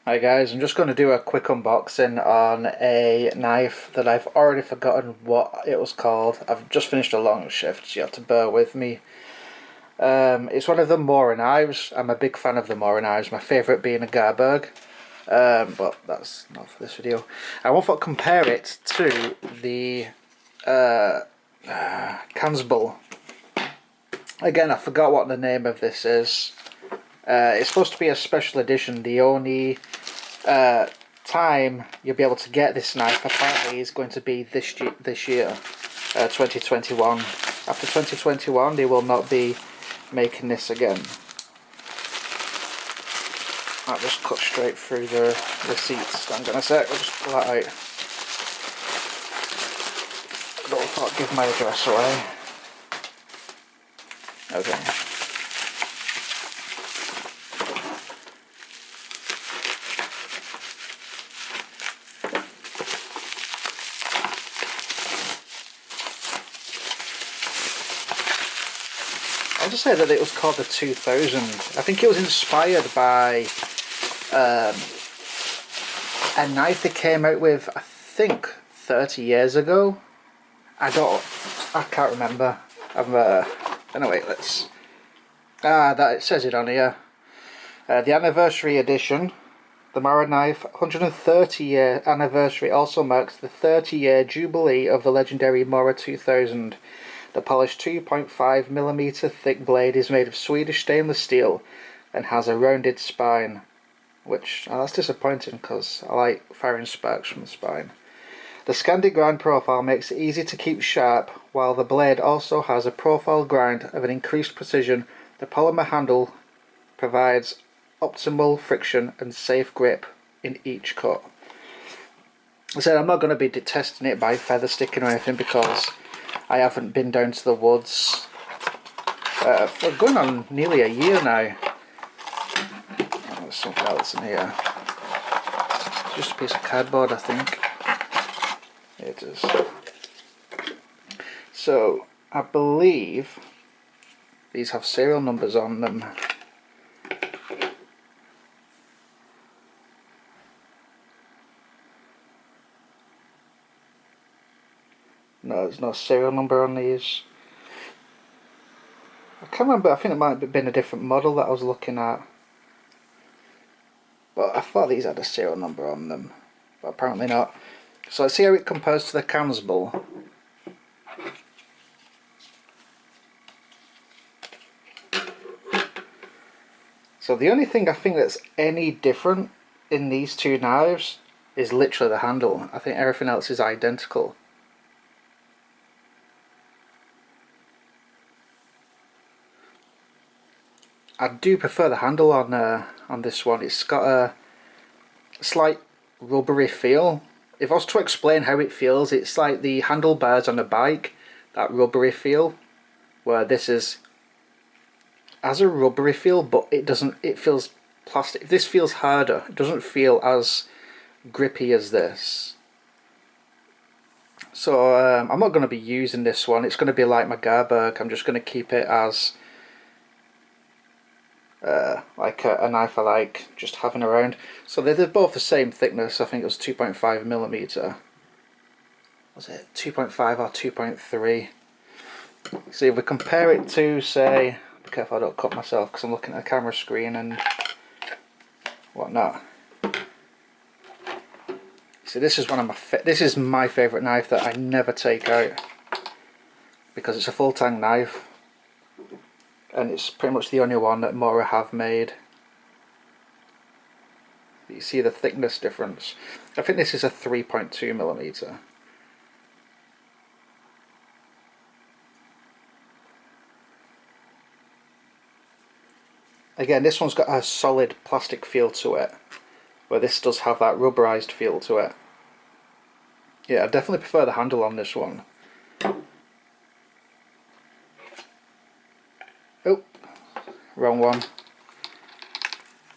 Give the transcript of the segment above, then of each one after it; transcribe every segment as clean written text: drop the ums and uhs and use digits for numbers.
Hi guys, I'm just going to do a quick unboxing on a knife that I've already forgotten what it was called. I've just finished a long shift, so you have to bear with me. It's one of the Mora knives. I'm a big fan of the Mora knives, my favourite being a Garberg. But that's not for this video. I want to compare it to the Kanzbul. Again, I forgot what the name of this is. It's supposed to be a special edition. The only time you'll be able to get this knife apparently is going to be this year, 2021. After 2021 they will not be making this again. I'll just cut straight through the receipts. I'm gonna say, I'll just pull that out. I don't thought I'd give my address away. Okay. I'll just say that it was called the 2000. I think it was inspired by a knife they came out with, I think 30 years ago. I can't remember. Anyway, let's. That it says it on here. The anniversary edition, the MoraKniv 130-year anniversary, also marks the 30-year jubilee of the legendary Mora 2000. The polished 2.5mm thick blade is made of Swedish stainless steel and has a rounded spine, which that's disappointing because I like firing sparks from the spine. The Scandi grind profile makes it easy to keep sharp, while the blade also has a profile grind of an increased precision. The polymer handle provides optimal friction and safe grip in each cut. I said I'm not going to be testing it by feather sticking or anything because I haven't been down to the woods for going on nearly a year now. Oh, there's something else in here. It's just a piece of cardboard, I think. It is. So I believe these have serial numbers on them. No, there's no serial number on these. I can't remember, I think it might have been a different model that I was looking at. But I thought these had a serial number on them, but apparently not. So let's see how it compares to the Kanzbul. So the only thing I think that's any different in these two knives is literally the handle. I think everything else is identical. I do prefer the handle on this one. It's got a slight rubbery feel. If I was to explain how it feels, it's like the handlebars on a bike, that rubbery feel, where this has a rubbery feel, but it doesn't. It feels plastic. This feels harder. It doesn't feel as grippy as this. So I'm not going to be using this one. It's going to be like my Garberg. I'm just going to keep it as like a knife I like just having around. So they're both the same thickness. I think it was 2.5mm. Was it 2.5 or 2.3? See, if we compare it to, say, be careful I don't cut myself because I'm looking at a camera screen and whatnot. See, this is one of this is my favourite knife that I never take out because it's a full tang knife. And it's pretty much the only one that Mora have made. You see the thickness difference. I think this is a 3.2mm. Again, this one's got a solid plastic feel to it, where this does have that rubberized feel to it. Yeah, I definitely prefer the handle on this one. Oh, wrong one.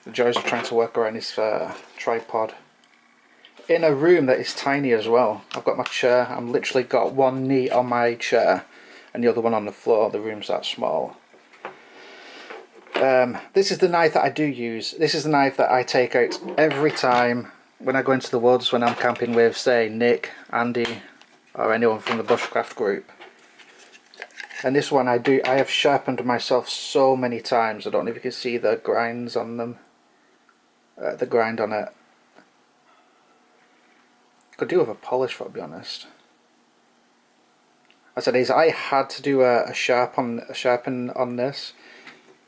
The joys of trying to work around this tripod. In a room that is tiny as well. I've got my chair, I'm literally got one knee on my chair and the other one on the floor. The room's that small. This is the knife that I do use. This is the knife that I take out every time when I go into the woods, when I'm camping with, say, Nick, Andy, or anyone from the bushcraft group. And this one I have sharpened myself so many times. I don't know if you can see the grinds on them. The grind on it. Could do with a polish, for to be honest. I said I had to do a sharpen on this.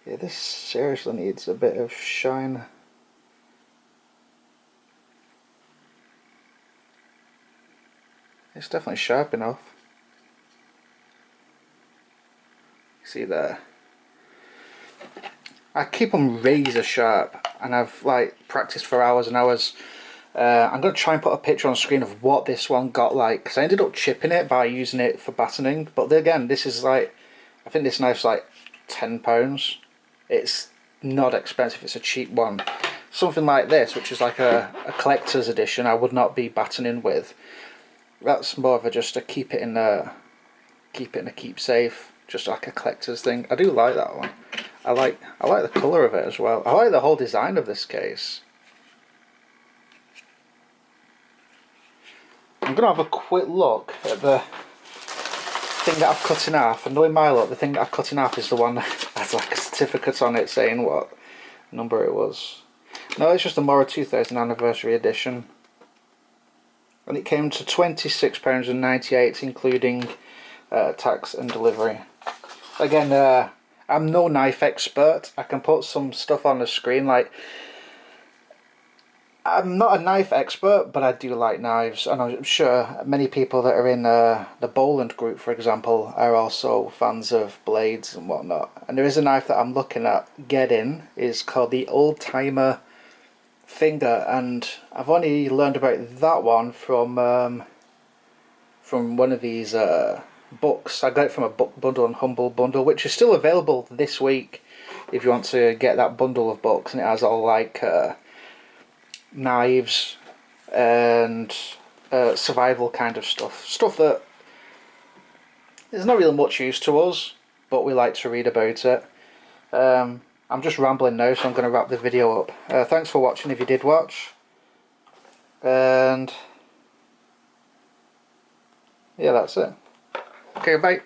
Yeah, this seriously needs a bit of shine. It's definitely sharp enough. See there. I keep them razor sharp, and I've like practiced for hours and hours. I'm going to try and put a picture on screen of what this one got like, because I ended up chipping it by using it for battening. But then again, this is like, I think this knife's like £10. It's not expensive, it's a cheap one. Something like this, which is like a collector's edition, I would not be battening with. That's more of a just to keep it in a keepsafe, just like a collector's thing. I do like that one. I like the colour of it as well. I like the whole design of this case. I'm going to have a quick look at the thing that I've cut in half, and knowing my luck, the thing that I've cut in half is the one that has like a certificate on it saying what number it was. No, it's just the Mora 2000 anniversary edition. And it came to £26.98, including tax and delivery. Again, I'm no knife expert. I can put some stuff on the screen, like, I'm not a knife expert, but I do like knives, and I'm sure many people that are in the Boland group, for example, are also fans of blades and whatnot. And there is a knife that I'm looking at getting, is called the Old Timer Finger, and I've only learned about that one from one of these books. I got it from a book bundle on Humble Bundle, which is still available this week if you want to get that bundle of books, and it has all like knives and survival kind of stuff that is not really much use to us, but we like to read about it. I'm just rambling now, so I'm going to wrap the video up. Thanks for watching if you did watch, and yeah, that's it. Okay, bye.